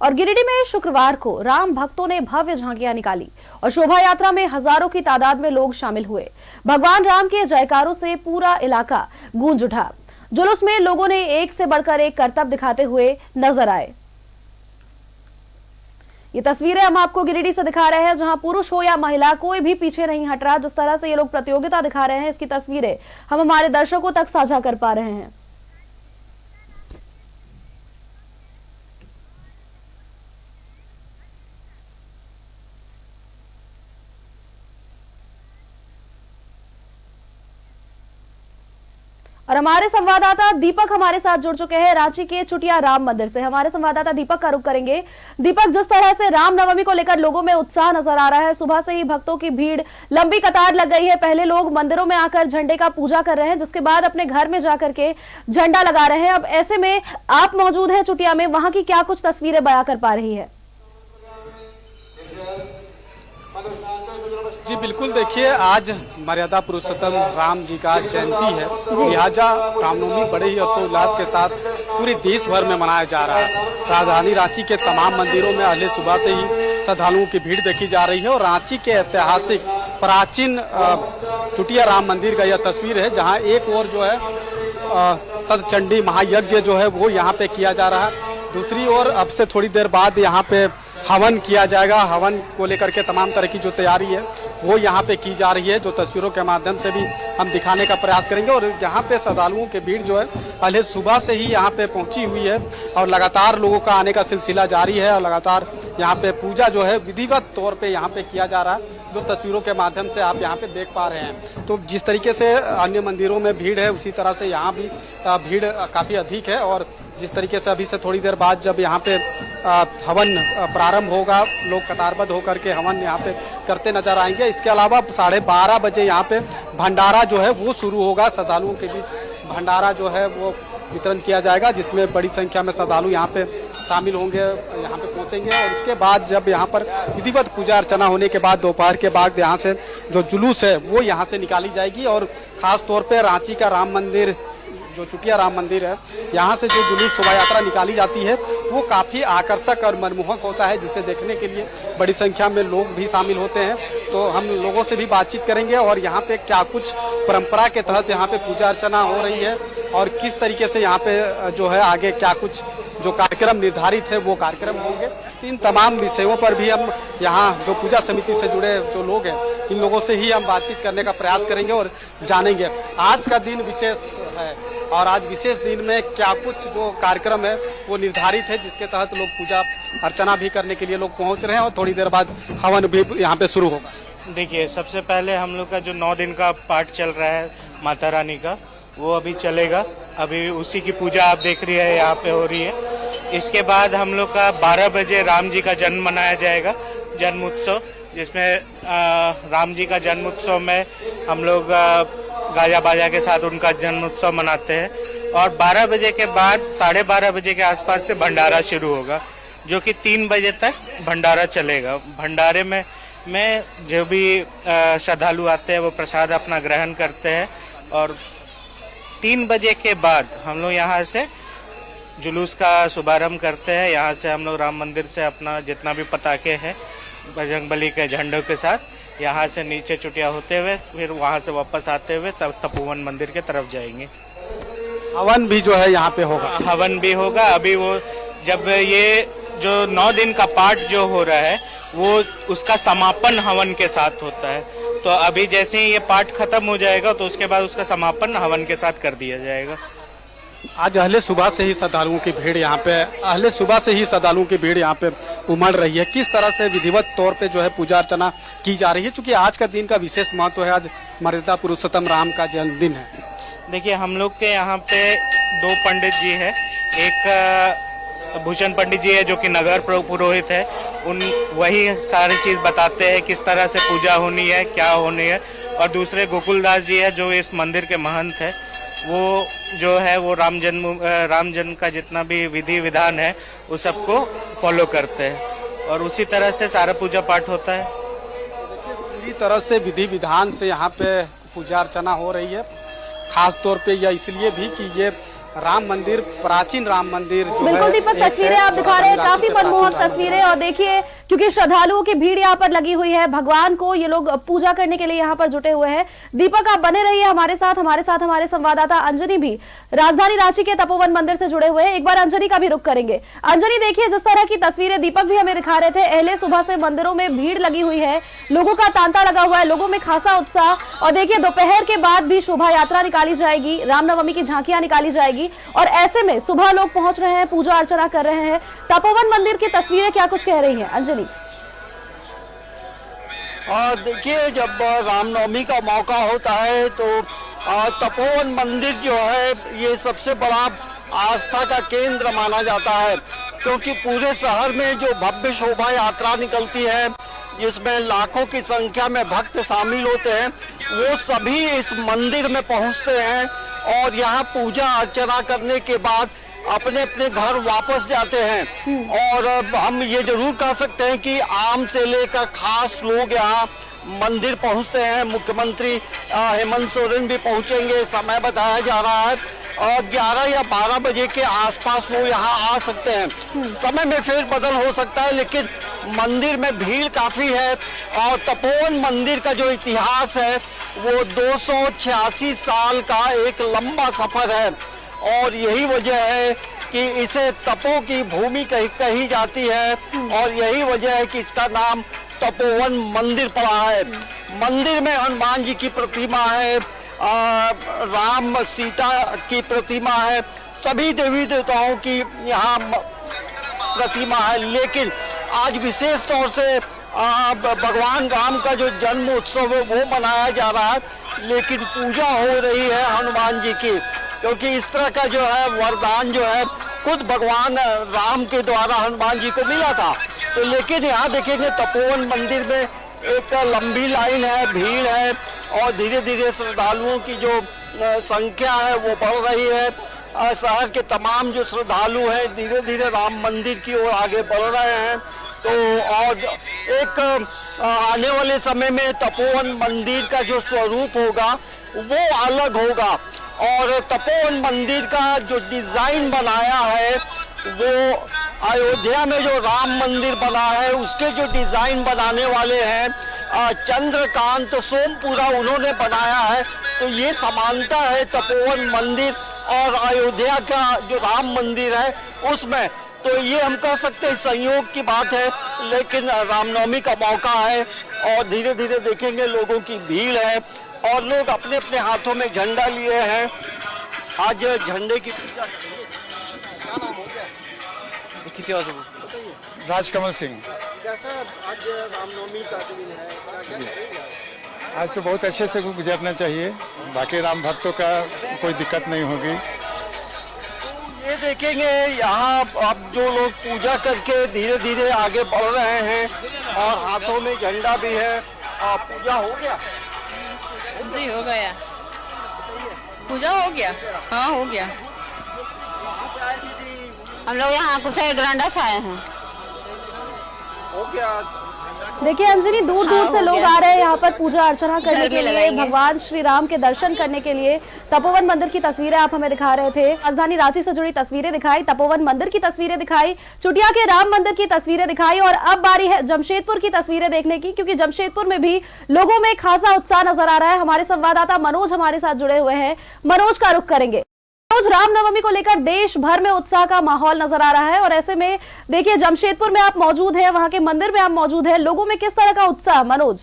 और गिरिडीह में शुक्रवार को राम भक्तों ने भव्य झांकियां निकाली और शोभा यात्रा में हजारों की तादाद में लोग शामिल हुए। भगवान राम के जयकारों से पूरा इलाका गूंज उठा। जुलूस में लोगों ने एक से बढ़कर एक करतब दिखाते हुए नजर आए। ये तस्वीरें हम आपको गिरिडीह से दिखा रहे हैं, जहां पुरुष हो या महिला कोई भी पीछे नहीं हट रहा। जिस तरह से ये लोग प्रतियोगिता दिखा रहे हैं, इसकी तस्वीरें हम हमारे दर्शकों तक साझा कर पा रहे हैं। और हमारे संवाददाता दीपक हमारे साथ जुड़ चुके हैं रांची के चुटिया राम मंदिर से। हमारे संवाददाता दीपक का रुख करेंगे। दीपक, जिस तरह से रामनवमी को लेकर लोगों में उत्साह नजर आ रहा है, सुबह से ही भक्तों की भीड़, लंबी कतार लग गई है। पहले लोग मंदिरों में आकर झंडे का पूजा कर रहे हैं, जिसके बाद अपने घर में जाकर के झंडा लगा रहे हैं। अब ऐसे में आप मौजूद हैं चुटिया में, वहां की क्या कुछ तस्वीरें बयां कर पा रही है? जी बिल्कुल, देखिए आज मर्यादा पुरुषोत्तम राम जी का जयंती है, लिहाजा रामनवमी बड़े ही हर्षोल्लास के साथ पूरे देश भर में मनाया जा रहा है। राजधानी रांची के तमाम मंदिरों में अगले सुबह से ही श्रद्धालुओं की भीड़ देखी जा रही है और रांची के ऐतिहासिक प्राचीन चुटिया राम मंदिर का यह तस्वीर है, जहाँ एक ओर जो है सतचंडी महायज्ञ जो है वो यहाँ पे किया जा रहा है, दूसरी ओर अब से थोड़ी देर बाद यहाँ पे हवन किया जाएगा। हवन को लेकर के तमाम तरह की जो तैयारी है वो यहाँ पे की जा रही है, जो तस्वीरों के माध्यम से भी हम दिखाने का प्रयास करेंगे। और यहाँ पे श्रद्धालुओं की भीड़ जो है पहले सुबह से ही यहाँ पे पहुँची हुई है और लगातार लोगों का आने का सिलसिला जारी है और लगातार यहाँ पे पूजा जो है विधिवत तौर पे यहाँ पे किया जा रहा है, जो तस्वीरों के माध्यम से आप यहाँ पे देख पा रहे हैं। तो जिस तरीके से अन्य मंदिरों में भीड़ है, उसी तरह से यहाँ भी भीड़ काफ़ी अधिक है। और जिस तरीके से अभी से थोड़ी देर बाद जब यहाँ पे हवन प्रारंभ होगा, लोग कतारबद्ध होकर के हवन यहाँ पे करते नजर आएंगे। इसके अलावा 12:30 बजे यहाँ पे भंडारा जो है वो शुरू होगा। श्रद्धालुओं के बीच भंडारा जो है वो वितरण किया जाएगा, जिसमें बड़ी संख्या में श्रद्धालु यहाँ पे शामिल होंगे, यहाँ पे पहुँचेंगे। और उसके बाद जब यहाँ पर विधिवत पूजा अर्चना होने के बाद दोपहर के बाद यहाँ से जो जुलूस है वो यहाँ से निकाली जाएगी। और ख़ास तौर पर रांची का राम मंदिर, जो चुटिया राम मंदिर है, यहाँ से जो जुलूस शोभा यात्रा निकाली जाती है वो काफ़ी आकर्षक और मनमोहक होता है, जिसे देखने के लिए बड़ी संख्या में लोग भी शामिल होते हैं। तो हम लोगों से भी बातचीत करेंगे और यहाँ पे क्या कुछ परंपरा के तहत यहाँ पे पूजा अर्चना हो रही है और किस तरीके से यहाँ पे जो है आगे क्या कुछ जो कार्यक्रम निर्धारित है वो कार्यक्रम होंगे। इन तमाम विषयों पर भी हम यहाँ जो पूजा समिति से जुड़े जो लोग हैं, इन लोगों से ही हम बातचीत करने का प्रयास करेंगे और जानेंगे। आज का दिन विशेष है और आज विशेष दिन में क्या कुछ जो कार्यक्रम है वो निर्धारित है, जिसके तहत लोग पूजा अर्चना भी करने के लिए लोग पहुँच रहे हैं और थोड़ी देर बाद हवन भी यहाँ पे शुरू होगा। देखिए, सबसे पहले हम लोग का जो 9 दिन का पाठ चल रहा है माता रानी का, वो अभी चलेगा। अभी उसी की पूजा आप देख रही है यहाँ पे हो रही है। इसके बाद हम लोग का 12 बजे राम जी का जन्म मनाया जाएगा, जन्म उत्सव, जिसमें राम जी का जन्म उत्सव में हम लोग गाजा बाजा के साथ उनका जन्म उत्सव मनाते हैं। और 12 बजे के बाद 12:30 बजे के आसपास से भंडारा शुरू होगा, जो कि 3 बजे तक भंडारा चलेगा। भंडारे में जो भी श्रद्धालु आते हैं वो प्रसाद अपना ग्रहण करते हैं। और 3 बजे के बाद हम लोग यहाँ से जुलूस का शुभारंभ करते हैं। यहाँ से हम लोग राम मंदिर से अपना जितना भी पताके हैं बजरंगबली के झंडों के साथ यहाँ से नीचे चुटिया होते हुए फिर वहाँ से वापस आते हुए तब तपोवन मंदिर के तरफ जाएंगे। हवन भी जो है यहाँ पे होगा। हवन भी होगा। अभी वो जब ये जो 9 दिन का पाठ जो हो रहा है वो उसका समापन हवन के साथ होता है। तो अभी जैसे ही ये पाठ खत्म हो जाएगा तो उसके बाद उसका समापन हवन के साथ कर दिया जाएगा। आज अहले सुबह से ही श्रद्धालुओं की भीड़ यहाँ पे उमड़ रही है। किस तरह से विधिवत तौर पे जो है पूजा अर्चना की जा रही है, क्योंकि आज का दिन का विशेष महत्व है, आज मर्यादा पुरुषोत्तम राम का जन्मदिन है। देखिए, हम लोग के यहाँ पे 2 पंडित जी हैं। एक भूषण पंडित जी है जो कि नगर पुरोहित है, वही सारी चीज़ बताते हैं किस तरह से पूजा होनी है, क्या होनी है। और दूसरे गोकुलदास जी है जो इस मंदिर के महंत है, वो जो है वो राम जन्म का जितना भी विधि विधान है उस सबको फॉलो करते हैं और उसी तरह से सारा पूजा पाठ होता है। पूरी तरह से विधि विधान से यहाँ पे पूजा अर्चना हो रही है। खास तौर पे यह इसलिए भी कि ये राम मंदिर, प्राचीन राम मंदिर जो बिल्कुल है, दीपक, एक तस्वीरें है आप दिखा रहे हैं, राजधानी काफी रांची के मनमोहक प्राचीन राम तस्वीरें। और देखिए, क्योंकि श्रद्धालुओं की भीड़ यहाँ पर लगी हुई है, भगवान को ये लोग पूजा करने के लिए यहाँ पर जुटे हुए हैं। दीपक, आप बने रहिए हमारे साथ हमारे संवाददाता अंजनी भी राजधानी रांची के तपोवन मंदिर से जुड़े हुए हैं। एक बार अंजनी का भी रुख करेंगे। अंजनी, देखिए जिस तरह की तस्वीरें दीपक भी हमें दिखा रहे थे, अहले सुबह से मंदिरों में भीड़ लगी हुई है, लोगों का तांता लगा हुआ है, लोगों में खासा उत्साह। और देखिए, दोपहर के बाद भी शोभा यात्रा निकाली जाएगी, रामनवमी की झांकियां निकाली जाएगी, और ऐसे में सुबह लोग पहुंच रहे हैं, पूजा अर्चना कर रहे हैं। तपोवन मंदिर की तस्वीरें क्या कुछ कह रही हैं अंजनी? देखिए, जब रामनवमी का मौका होता है तो तपोवन मंदिर जो है ये सबसे बड़ा आस्था का केंद्र माना जाता है, क्योंकि पूरे शहर में जो भव्य शोभा यात्रा निकलती है जिसमें लाखों की संख्या में भक्त शामिल होते हैं, वो सभी इस मंदिर में पहुंचते हैं और यहाँ पूजा अर्चना करने के बाद अपने अपने घर वापस जाते हैं। और हम ये जरूर कह सकते हैं कि आम से लेकर खास लोग यहाँ मंदिर पहुंचते हैं। मुख्यमंत्री हेमंत सोरेन भी पहुंचेंगे, समय बताया जा रहा है, और 11 या 12 बजे के आसपास वो यहाँ आ सकते हैं। समय में फिर बदल हो सकता है, लेकिन मंदिर में भीड़ काफी है। और तपोवन मंदिर का जो इतिहास है वो 286 साल का एक लंबा सफर है, और यही वजह है कि इसे तपो की भूमि कही जाती है, और यही वजह है कि इसका नाम तपोवन मंदिर पड़ा है। मंदिर में हनुमान जी की प्रतिमा है, राम सीता की प्रतिमा है, सभी देवी देवताओं की यहाँ प्रतिमा है। लेकिन आज विशेष तौर से भगवान राम का जो जन्म उत्सव है वो मनाया जा रहा है, लेकिन पूजा हो रही है हनुमान जी की, क्योंकि इस तरह का जो है वरदान जो है खुद भगवान राम के द्वारा हनुमान जी को मिला था। तो लेकिन यहाँ देखेंगे तपोवन मंदिर में एक लंबी लाइन है, भीड़ है, और धीरे धीरे श्रद्धालुओं की जो संख्या है वो बढ़ रही है। शहर के तमाम जो श्रद्धालु हैं धीरे धीरे राम मंदिर की ओर आगे बढ़ रहे हैं। तो और एक आने वाले समय में तपोवन मंदिर का जो स्वरूप होगा वो अलग होगा, और तपोवन मंदिर का जो डिजाइन बनाया है वो अयोध्या में जो राम मंदिर बना है उसके जो डिजाइन बनाने वाले हैं चंद्रकांत सोमपुरा, उन्होंने बनाया है। तो ये समानता है तपोवन मंदिर और अयोध्या का जो राम मंदिर है उसमें। तो ये हम कह सकते हैं संयोग की बात है, लेकिन रामनवमी का मौका है और धीरे धीरे देखेंगे लोगों की भीड़ है, और लोग अपने अपने हाथों में झंडा लिए हैं। आज झंडे की पूजा क्या नाम हो गया? किसी और से राजकमल सिंह। कैसा आज रामनवमी का दिन है, क्या करेंगे? आज तो बहुत अच्छे से गुजरना चाहिए, बाकी राम भक्तों का कोई दिक्कत नहीं होगी। ये देखेंगे यहाँ अब जो लोग पूजा करके धीरे धीरे आगे बढ़ रहे हैं और हाथों में झंडा भी है। पूजा हो गया? जी हो गया, पूजा हो गया। हाँ हो गया। हम लोग यहाँ कुशेर डरांडा से आए हैं। हो गया। देखिए अंजनी, दूर दूर से लोग आ रहे हैं यहाँ पर पूजा अर्चना करने के लिए, भगवान श्री राम के दर्शन करने के लिए। तपोवन मंदिर की तस्वीरें आप हमें दिखा रहे थे, राजधानी रांची से जुड़ी तस्वीरें दिखाई, तपोवन मंदिर की तस्वीरें दिखाई, चुटिया के राम मंदिर की तस्वीरें दिखाई, और अब बारी है जमशेदपुर की तस्वीरें देखने की, क्योंकि जमशेदपुर में भी लोगों में खासा उत्साह नजर आ रहा है। हमारे संवाददाता मनोज हमारे साथ जुड़े हुए हैं, मनोज का रुख करेंगे। रामनवमी को लेकर देश भर में उत्साह का माहौल नजर आ रहा है, और ऐसे में देखिए जमशेदपुर में आप मौजूद हैं, वहां के मंदिर में आप मौजूद हैं, लोगों में किस तरह का उत्साह? मनोज,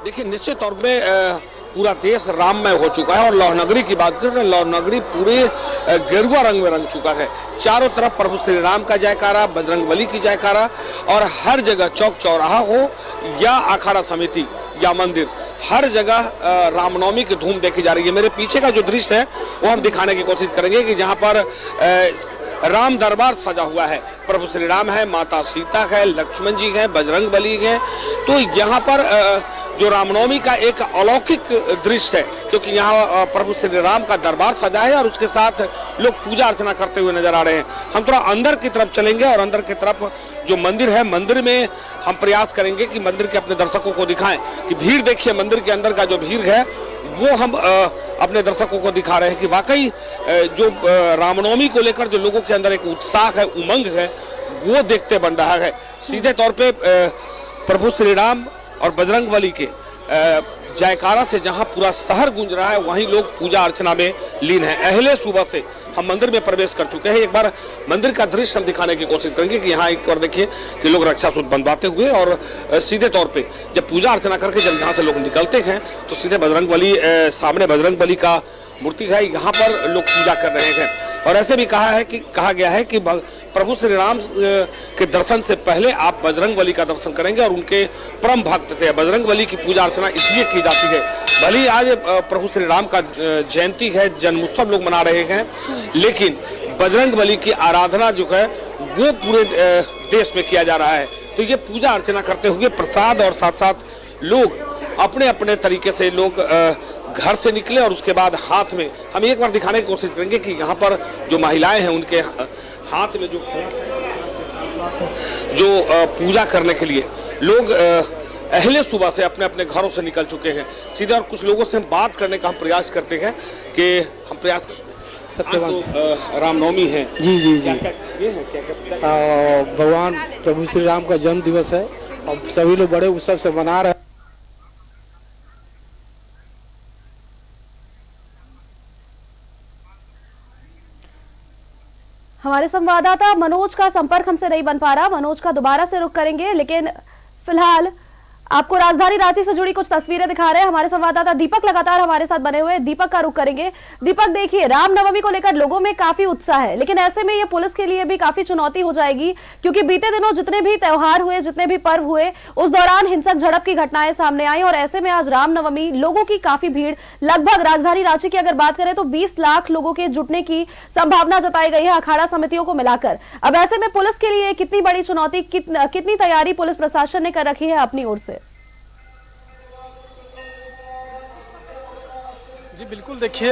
देखिए निश्चित तौर पे पूरा देश राममय हो चुका है, और लौहनगरी की बात करें, लौहनगरी पूरे गेरुआ रंग में रंग चुका है। चारों तरफ प्रभु श्री राम का जयकारा, बजरंगबली की जयकारा, और हर जगह चौक चौराहा हो या अखाड़ा समिति या मंदिर, हर जगह रामनवमी की धूम देखी जा रही है। मेरे पीछे का जो दृश्य है वो हम दिखाने की कोशिश करेंगे कि जहां पर राम दरबार सजा हुआ है, प्रभु श्री राम है, माता सीता है, लक्ष्मण जी हैं, बजरंगबली हैं। तो यहाँ पर जो रामनवमी का एक अलौकिक दृश्य है, क्योंकि यहाँ प्रभु श्री राम का दरबार सजा है और उसके साथ लोग पूजा अर्चना करते हुए नजर आ रहे हैं। हम थोड़ा अंदर की तरफ चलेंगे और अंदर की तरफ जो मंदिर है, मंदिर में हम प्रयास करेंगे कि मंदिर के अपने दर्शकों को दिखाएं कि भीड़ देखिए, मंदिर के अंदर का जो भीड़ है वो हम अपने दर्शकों को दिखा रहे हैं कि वाकई जो रामनवमी को लेकर जो लोगों के अंदर एक उत्साह है, उमंग है, वो देखते बन रहा है। सीधे तौर पे प्रभु श्री राम और बजरंगबली के जयकारा से जहां पूरा शहर गूंज रहा है, वहीं लोग पूजा अर्चना में लीन है। अहले सुबह से हम मंदिर में प्रवेश कर चुके हैं। एक बार मंदिर का दृश्य हम दिखाने की कोशिश करेंगे कि यहाँ एक बार देखिए कि लोग रक्षा सूत्र बंधवाते हुए और सीधे तौर पे जब पूजा अर्चना करके जब यहाँ से लोग निकलते हैं तो सीधे बजरंगबली, सामने बजरंगबली का मूर्ति है, यहाँ पर लोग पूजा कर रहे हैं। और ऐसे भी कहा गया है कि प्रभु श्री राम के दर्शन से पहले आप बजरंगबली का दर्शन करेंगे और उनके परम भक्त थे। बजरंगबली की पूजा अर्चना इसलिए की जाती है, भले ही आज प्रभु श्री राम का जयंती है, जन्मोत्सव लोग मना रहे हैं, लेकिन बजरंगबली की आराधना जो है वो पूरे देश में किया जा रहा है। तो ये पूजा अर्चना करते हुए प्रसाद और साथ साथ लोग अपने अपने तरीके से लोग घर से निकले और उसके बाद हाथ में हम एक बार दिखाने की कोशिश करेंगे कि यहाँ पर जो महिलाएं हैं उनके हाथ में जो पूजा करने के लिए लोग अहले सुबह से अपने अपने घरों से निकल चुके हैं सीधे। और कुछ लोगों से हम बात करने का हम प्रयास करते हैं कि हम प्रयास सत्यवान तो रामनवमी है जी जी जी ये है क्या भगवान प्रभु श्री राम का जन्म दिवस है और सभी लोग बड़े उत्सव से मना रहे हैं। हमारे संवाददाता मनोज का संपर्क हमसे नहीं बन पा रहा। मनोज का दोबारा से रुख करेंगे, लेकिन फिलहाल आपको राजधानी रांची से जुड़ी कुछ तस्वीरें दिखा रहे हैं हमारे संवाददाता दीपक, लगातार हमारे साथ बने हुए। दीपक का रुख करेंगे। दीपक, देखिए रामनवमी को लेकर लोगों में काफी उत्साह है, लेकिन ऐसे में ये पुलिस के लिए भी काफी चुनौती हो जाएगी, क्योंकि बीते दिनों जितने भी त्योहार हुए, जितने भी पर्व हुए, उस दौरान हिंसक झड़प की घटनाएं सामने आई और ऐसे में आज रामनवमी, लोगों की काफी भीड़, लगभग राजधानी रांची की अगर बात करें तो 20 लाख लोगों के जुटने की संभावना जताई गई है अखाड़ा समितियों को मिलाकर। अब ऐसे में पुलिस के लिए कितनी बड़ी चुनौती, कितनी तैयारी पुलिस प्रशासन ने कर रखी है अपनी ओर से? जी बिल्कुल, देखिए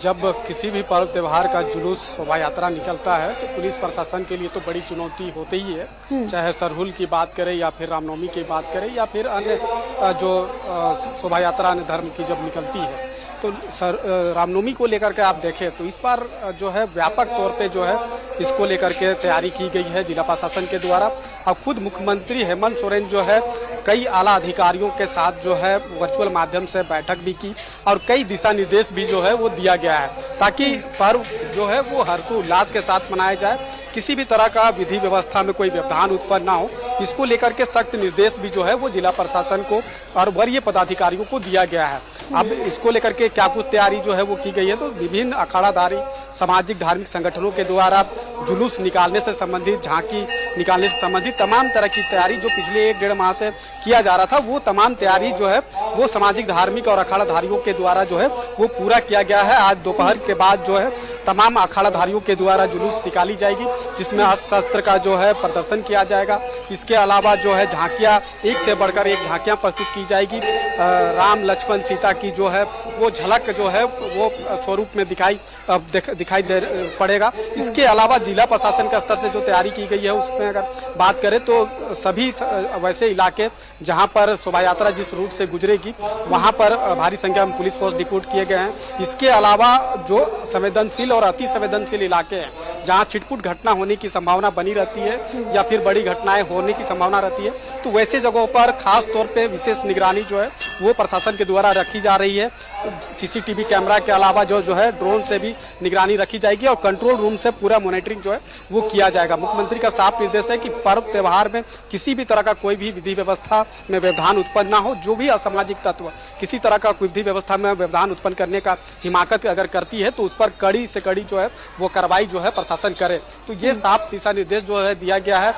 जब किसी भी पर्व त्यौहार का जुलूस शोभा यात्रा निकलता है तो पुलिस प्रशासन के लिए तो बड़ी चुनौती होती ही है, चाहे सरहुल की बात करें या फिर रामनवमी की बात करें या फिर अन्य जो शोभा यात्रा अन्य धर्म की जब निकलती है। तो रामनवमी को लेकर के आप देखें तो इस बार जो है व्यापक तौर पे जो है इसको लेकर के तैयारी की गई है जिला प्रशासन के द्वारा। अब खुद मुख्यमंत्री हेमंत सोरेन जो है कई आला अधिकारियों के साथ जो है वर्चुअल माध्यम से बैठक भी की और कई दिशा निर्देश भी जो है वो दिया गया है ताकि पर्व जो है वो हर्षोल्लास के साथ मनाया जाए, किसी भी तरह का विधि व्यवस्था में कोई व्यवधान उत्पन्न ना हो। इसको लेकर के सख्त निर्देश भी जो है वो जिला प्रशासन को और वरीय पदाधिकारियों को दिया गया है। अब इसको लेकर के क्या कुछ तैयारी जो है वो की गई है, तो विभिन्न अखाड़ाधारी सामाजिक धार्मिक संगठनों के द्वारा जुलूस निकालने से संबंधित, झांकी निकालने से संबंधित तमाम तरह की तैयारी जो पिछले 1-1.5 माह से किया जा रहा था, वो तमाम तैयारी जो है वो सामाजिक धार्मिक और अखाड़ाधारियों के द्वारा जो है वो पूरा किया गया है। आज दोपहर के बाद जो है तमाम अखाड़ाधारियों के द्वारा जुलूस निकाली जाएगी, जिसमें अस्त्र शस्त्र का जो है प्रदर्शन किया जाएगा। इसके अलावा जो है झांकियाँ, एक से बढ़कर एक झांकियाँ प्रस्तुत की जाएगी। राम लक्ष्मण सीता की जो है वो झलक जो है वो स्वरूप में दिखाई दे पड़ेगा। इसके अलावा जिला प्रशासन के स्तर से जो तैयारी की गई है उसमें अगर बात करें तो सभी वैसे इलाके जहां पर शोभा यात्रा जिस रूट से गुजरेगी वहां पर भारी संख्या में पुलिस फोर्स डिप्यूट किए गए हैं। इसके अलावा जो संवेदनशील और अति संवेदनशील इलाके हैं जहां छिटपुट घटना होने की संभावना बनी रहती है या फिर बड़ी घटनाएं होने की संभावना रहती है, तो वैसे जगहों पर खास तौर पे विशेष निगरानी जो है वो प्रशासन के द्वारा रखी जा रही है। सीसीटीवी कैमरा के अलावा जो है ड्रोन से भी निगरानी रखी जाएगी और कंट्रोल रूम से पूरा मॉनिटरिंग जो है वो किया जाएगा। मुख्यमंत्री का साफ निर्देश है कि पर्व त्यौहार में किसी भी तरह का कोई भी विधि व्यवस्था में व्यवधान उत्पन्न ना हो। जो भी असामाजिक तत्व किसी तरह का विधि व्यवस्था में व्यवधान उत्पन्न करने का हिमाकत अगर करती है तो उस पर कड़ी से कड़ी जो है वो कार्रवाई जो है प्रशासन करे। तो ये साफ दिशा निर्देश जो है दिया गया है।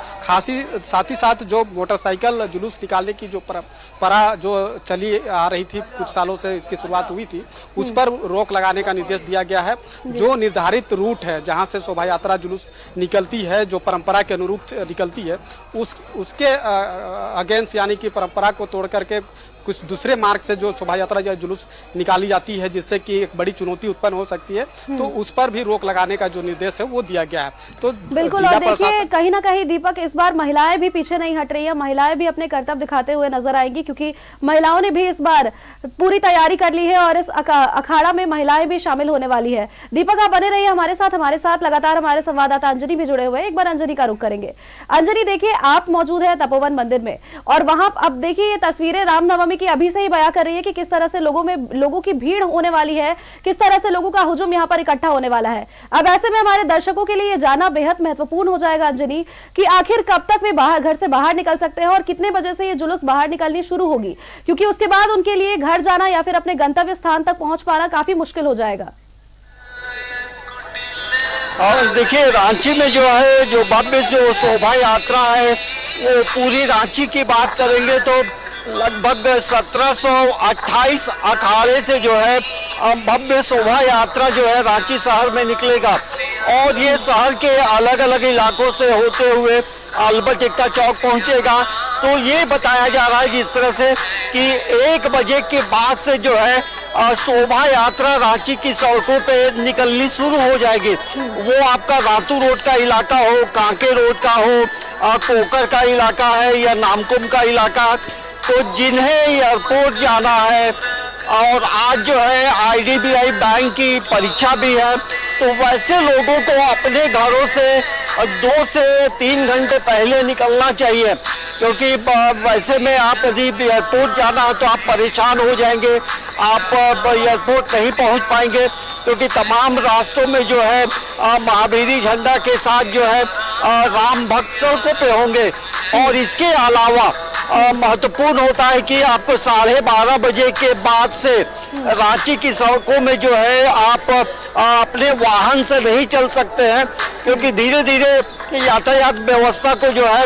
साथ ही साथ जो मोटरसाइकिल जुलूस निकालने की जो परंपरा जो चली आ रही थी, कुछ सालों से इसकी शुरुआत हुई थी, उस पर रोक लगाने का निर्देश दिया गया है। जो निर्धारित रूट है जहां से शोभा यात्रा जुलूस निकलती है, जो परंपरा के अनुरूप निकलती है, उसके अगेंस्ट यानी कि परंपरा को तोड़ करके कुछ दूसरे मार्ग से जो शोभा यात्रा या जुलूस निकाली जाती है, जिससे कि एक बड़ी चुनौती उत्पन्न हो सकती है, तो उस पर भी रोक लगाने का जो निर्देश है वो दिया गया है। तो बिल्कुल, और देखिए कहीं ना कहीं दीपक इस बार महिलाएं भी पीछे नहीं हट रही है, महिलाएं भी अपने कर्तव्य दिखाते हुए नजर आएंगी, क्योंकि महिलाओं ने भी इस बार पूरी तैयारी कर ली है और इस अखाड़ा में महिलाएं भी शामिल होने वाली है। दीपक आप बने रहिए हमारे साथ लगातार हमारे संवाददाता अंजनी भी जुड़े हुए हैं। एक बार अंजनी का रुख करेंगे। अंजनी, देखिए आप मौजूद है तपोवन मंदिर में और वहां अब देखिए ये तस्वीरें रामनवमी की अभी से ही बयां कर रही है कि किस तरह से लोगों की भीड़ होने वाली है, किस तरह से लोगों का हुजूम यहाँ पर इकट्ठा होने वाला है। अब ऐसे में हमारे दर्शकों के लिए ये जानना बेहद महत्वपूर्ण हो जाएगा अंजनी कि आखिर कब तक वे घर से बाहर निकल सकते हैं और कितने बजे से ये जुलूस बाहर निकलनी शुरू होगी, क्योंकि उसके बाद उनके लिए घर जाना या फिर अपने गंतव्य स्थान तक पहुंच पाना काफी मुश्किल हो जाएगा। और देखिए रांची में जो है जो भव्य जो शोभा यात्रा है वो पूरी रांची की बात करेंगे तो लगभग 1728 अखाड़े से जो है भव्य शोभा यात्रा जो है रांची शहर में निकलेगा और ये शहर के अलग अलग इलाकों से होते हुए अल्बर्ट एक्का चौक पहुंचेगा। तो ये बताया जा रहा है जिस तरह से कि 1 बजे के बाद से जो है शोभा यात्रा रांची की सड़कों पे निकलनी शुरू हो जाएगी। वो आपका रातू रोड का इलाका हो, कांके रोड का हो, कोकर का इलाका है या नामकुम का इलाका, तो जिन्हें एयरपोर्ट जाना है और आज जो है IDBI बैंक की परीक्षा भी है, तो वैसे लोगों को अपने घरों से 2 से 3 घंटे पहले निकलना चाहिए, क्योंकि वैसे में आप यदि एयरपोर्ट जाना है तो आप परेशान हो जाएंगे, आप एयरपोर्ट नहीं पहुंच पाएंगे, क्योंकि तमाम रास्तों में जो है महावीरी झंडा के साथ जो है राम भक्त सड़कों पे होंगे। और इसके अलावा महत्वपूर्ण होता है कि आपको 12:30 बजे के बाद से रांची की सड़कों में जो है आप अपने वाहन से नहीं चल सकते हैं, क्योंकि धीरे धीरे यातायात व्यवस्था को जो है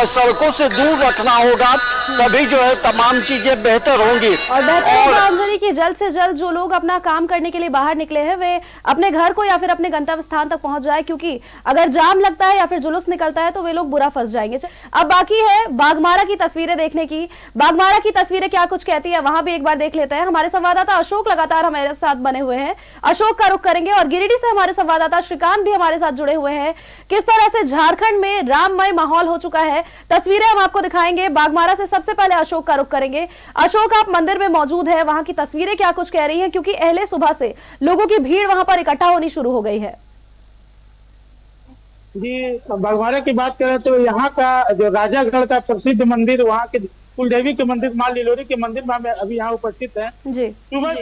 सड़कों से दूर रखना होगा, तभी जो है तमाम चीजें बेहतर होंगी। और अंजनी की जल्द से जल्द जो लोग अपना काम करने के लिए बाहर निकले हैं वे अपने घर को या फिर अपने गंतव्य स्थान तक पहुंच जाए, क्योंकि अगर जाम लगता है या फिर जुलूस निकलता है तो वे लोग बुरा फंस जाएंगे। अब बाकी है बाघमारा की तस्वीरें देखने की। बाघमारा की तस्वीरें क्या कुछ कहती है वहां भी एक बार देख लेते हैं। हमारे संवाददाता अशोक लगातार हमारे साथ बने हुए हैं, अशोक का रुख करेंगे और गिरिडीह से हमारे संवाददाता श्रीकांत भी हमारे साथ जुड़े हुए हैं। किस तरह से झारखंड में राममय माहौल हो चुका है, तस्वीरें हम आपको दिखाएंगे। बाघमारा से सबसे पहले अशोक का रुख करेंगे। अशोक, आप मंदिर में मौजूद है, वहां की तस्वीरें क्या कुछ कह रही हैं, क्योंकि अहले सुबह से लोगों की भीड़ वहां पर इकट्ठा होनी शुरू हो गई है। जी, बाघमारा की बात करें तो यहाँ का जो राजागढ़ का प्रसिद्ध मंदिर, वहाँ के कुलदेवी के मंदिर, मां लिलोरी के मंदिर में अभी यहाँ उपस्थित है। जी, सुबह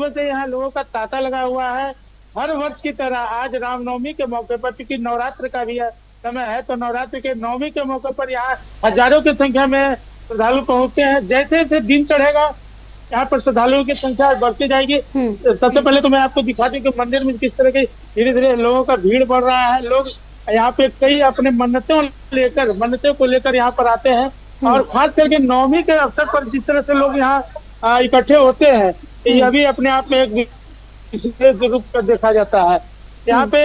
से यहाँ लोगों का तांता लगा हुआ है। हर वर्ष की तरह आज रामनवमी के मौके पर, क्योंकि नवरात्र का भी समय है, तो नवरात्र के नवमी के मौके पर यहाँ हजारों की संख्या में श्रद्धालु पहुंचते हैं। जैसे जैसे दिन चढ़ेगा यहाँ पर श्रद्धालुओं की संख्या बढ़ती जाएगी। सबसे पहले तो मैं आपको दिखा दूं कि मंदिर में किस तरह की धीरे धीरे लोगों का भीड़ बढ़ रहा है। लोग यहाँ पे कई अपने मन्नतों को लेकर यहाँ पर आते हैं, और खास करके नवमी के अवसर पर जिस तरह से लोग यहाँ इकट्ठे होते हैं, यह भी अपने आप में एक विशेष रूप से देखा जाता है। यहाँ पे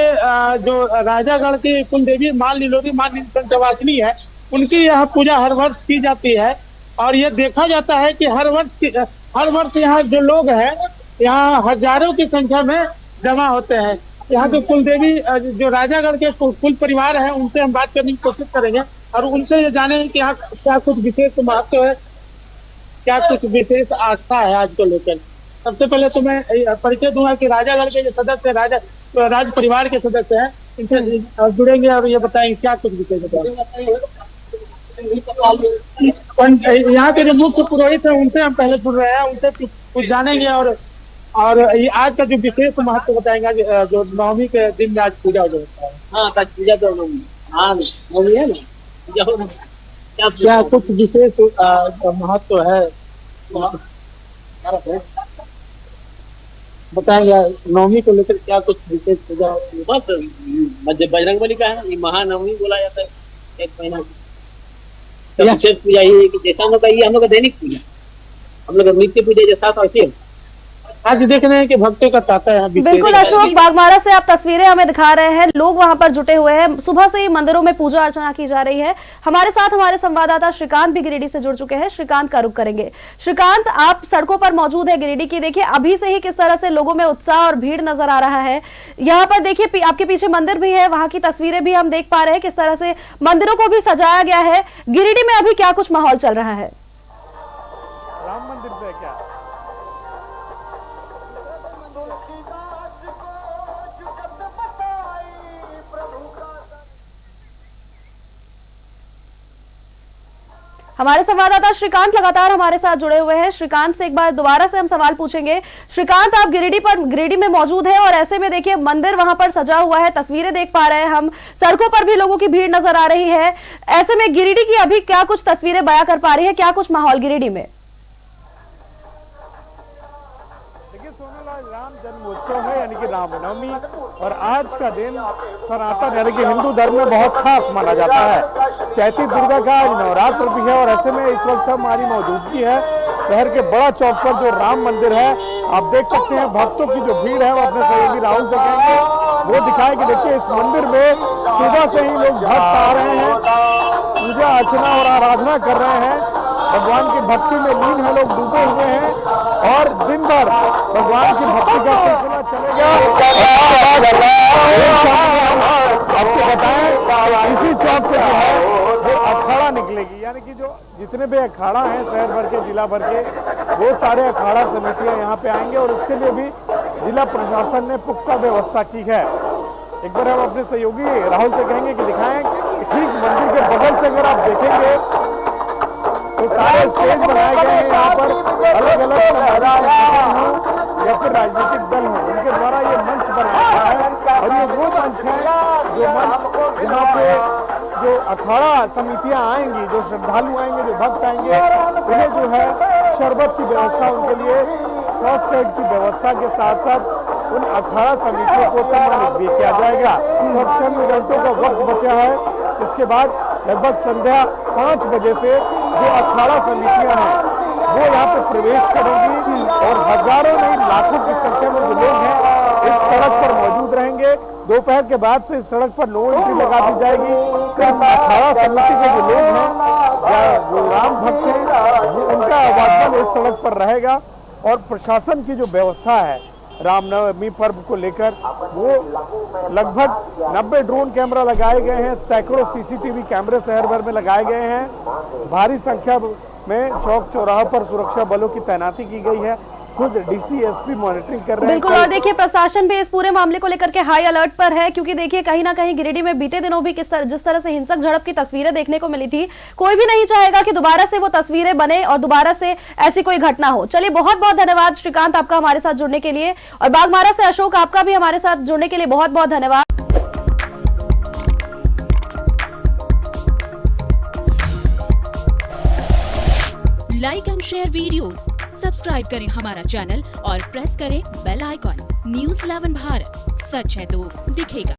जो राजागढ़ की कुलदेवी मां लिलोरी, मां नीलकंठवासिनी है, उनकी यहाँ पूजा हर वर्ष की जाती है। और ये देखा जाता है कि हर वर्ष यहाँ जो लोग हैं यहाँ हजारों की संख्या में जमा होते हैं। यहाँ के कुलदेवी जो राजागढ़ के कुल परिवार है, उनसे हम बात करने की कोशिश करेंगे और उनसे ये जाने कि यहाँ क्या कुछ विशेष महत्व है, क्या कुछ विशेष आस्था है आज को लेकर। सबसे पहले तो मैं परिचय दूंगा कि राजागढ़ के जो सदस्य राज परिवार के सदस्य हैं, इनसे जुड़ेंगे और ये बताएंगे क्या कुछ विशेष बताएंगे। यहाँ के जो मुख्य पुरोहित है उनसे हम पहले जुड़ रहे हैं, उनसे कुछ जानेंगे और ये आज का जो विशेष महत्व बताएंगे। जो नवमी के दिन में आज पूजा हो जाता है। हाँ, पूजा तो नवमी है ना, क्या कुछ विशेष महत्व है बताएंगे? नवमी को लेकर क्या कुछ विशेष पूजा होती है? बस बजरंगबली का है, ये महानवमी बोला जाता है। 1 महीना तो विशेष पूजा ये है कि जैसा हम लोग का दैनिक पूजा, हम लोग नित्य पूजा जैसा था वैसे आज देख रहे हैं कि भक्तों का तांता है। बिल्कुल अशोक, बागमारा से आप तस्वीरें हमें दिखा रहे हैं, लोग वहां पर जुटे हुए हैं, सुबह से ही मंदिरों में पूजा अर्चना की जा रही है। हमारे साथ हमारे संवाददाता श्रीकांत भी गिरिडीह से जुड़ चुके हैं, श्रीकांत का रुख करेंगे। श्रीकांत, आप सड़कों पर मौजूद है गिरिडीह की, देखिए अभी से ही किस तरह से लोगों में उत्साह और भीड़ नजर आ रहा है। यहाँ पर देखिए आपके पीछे मंदिर भी है, वहां की तस्वीरें भी हम देख पा रहे हैं किस तरह से मंदिरों को भी सजाया गया है। गिरिडीह में अभी क्या कुछ माहौल चल रहा है? राम मंदिर से क्या हमारे संवाददाता श्रीकांत लगातार हमारे साथ जुड़े हुए हैं। श्रीकांत से एक बार दोबारा से हम सवाल पूछेंगे। श्रीकांत, आप गिरिडीह में मौजूद है और ऐसे में देखिए मंदिर वहां पर सजा हुआ है, तस्वीरें देख पा रहे हैं हम, सड़कों पर भी लोगों की भीड़ नजर आ रही है। ऐसे में गिरिडीह की अभी क्या कुछ तस्वीरें बयां कर पा रही है, क्या कुछ माहौल गिरिडीह में? राम जन्मोत्सव है यानी कि रामनवमी, और आज का दिन सनातन यानी कि हिंदू धर्म में बहुत खास माना जाता है। चैती दुर्गा का आज नवरात्र भी है और ऐसे में इस वक्त हमारी मौजूदगी है शहर के बड़ा चौक पर जो राम मंदिर है। आप देख सकते हैं भक्तों की जो भीड़ है वो अपने सहयोगी राहुल से कहेंगे वो दिखाए कि देखिए इस मंदिर में सुबह से ही लोग भक्त आ रहे हैं, पूजा अर्चना और आराधना कर रहे हैं, भगवान की भक्ति में लीन है, लोग डूबे हुए हैं और दिन भर भगवान की भक्ति का सिलसिला चलेगा। आपको बताएं इसी चौक पे जो है वो अखाड़ा निकलेगी, यानी कि जो जितने भी अखाड़ा हैं शहर भर के, जिला भर के, वो सारे अखाड़ा समितियां यहाँ पे आएंगे और इसके लिए भी जिला प्रशासन ने पुख्ता व्यवस्था की है। एक बार हम अपने सहयोगी राहुल से कहेंगे कि दिखाएं कि ठीक मंदिर के बगल से अगर आप देखेंगे तो सारे स्टेज बनाए गए हैं, यहाँ पर अलग अलग संगठन हो या फिर राजनीतिक दल हो, उनके द्वारा ये मंच बनाया गया है और ये वो मंच है जो मंच जहाँ से जो अखाड़ा समितियां आएंगी, जो श्रद्धालु आएंगे, जो भक्त आएंगे, उन्हें जो है शरबत की व्यवस्था, उनके लिए फर्स्ट एड की व्यवस्था के साथ साथ उन अखाड़ा समितियों को सम्मानित भी किया जाएगा। तो अब चंद घंटों का वक्त बचा है, इसके बाद लगभग संध्या 5 बजे से जो अखाड़ा समितियां हैं वो यहाँ पे प्रवेश करेंगी और हजारों नहीं लाखों की संख्या में जो लोग हैं इस सड़क पर मौजूद रहेंगे। दोपहर के बाद से इस सड़क पर नो एंट्री लगा दी जाएगी। सिर्फ अखाड़ा समिति के जो लोग हैं या जो राम भक्त हैं उनका आवागमन इस सड़क पर रहेगा और प्रशासन की जो व्यवस्था है रामनवमी पर्व को लेकर वो लगभग 90 ड्रोन कैमरा लगाए गए हैं, सैकड़ों सीसीटीवी कैमरे शहर भर में लगाए गए हैं, भारी संख्या में चौक चौराहों पर सुरक्षा बलों की तैनाती की गई है, खुद डीसी एसपी मॉनिटरिंग कर रहे हैं। बिल्कुल, और देखिए प्रशासन भी इस पूरे मामले को लेकर के हाई अलर्ट पर है, क्योंकि देखिए कहीं ना कहीं गिरिडीह में बीते दिनों भी जिस तरह से हिंसक झड़प की तस्वीरें देखने को मिली थी, कोई भी नहीं चाहेगा कि दोबारा से वो तस्वीरें बने और दोबारा से ऐसी कोई घटना हो। चलिए, बहुत बहुत धन्यवाद श्रीकांत आपका हमारे साथ जुड़ने के लिए, और बागमारा से अशोक आपका भी हमारे साथ जुड़ने के लिए बहुत बहुत धन्यवाद। Like and share videos, subscribe करें हमारा चैनल और प्रेस करें बेल आइकॉन। News 11 भारत, सच है तो दिखेगा।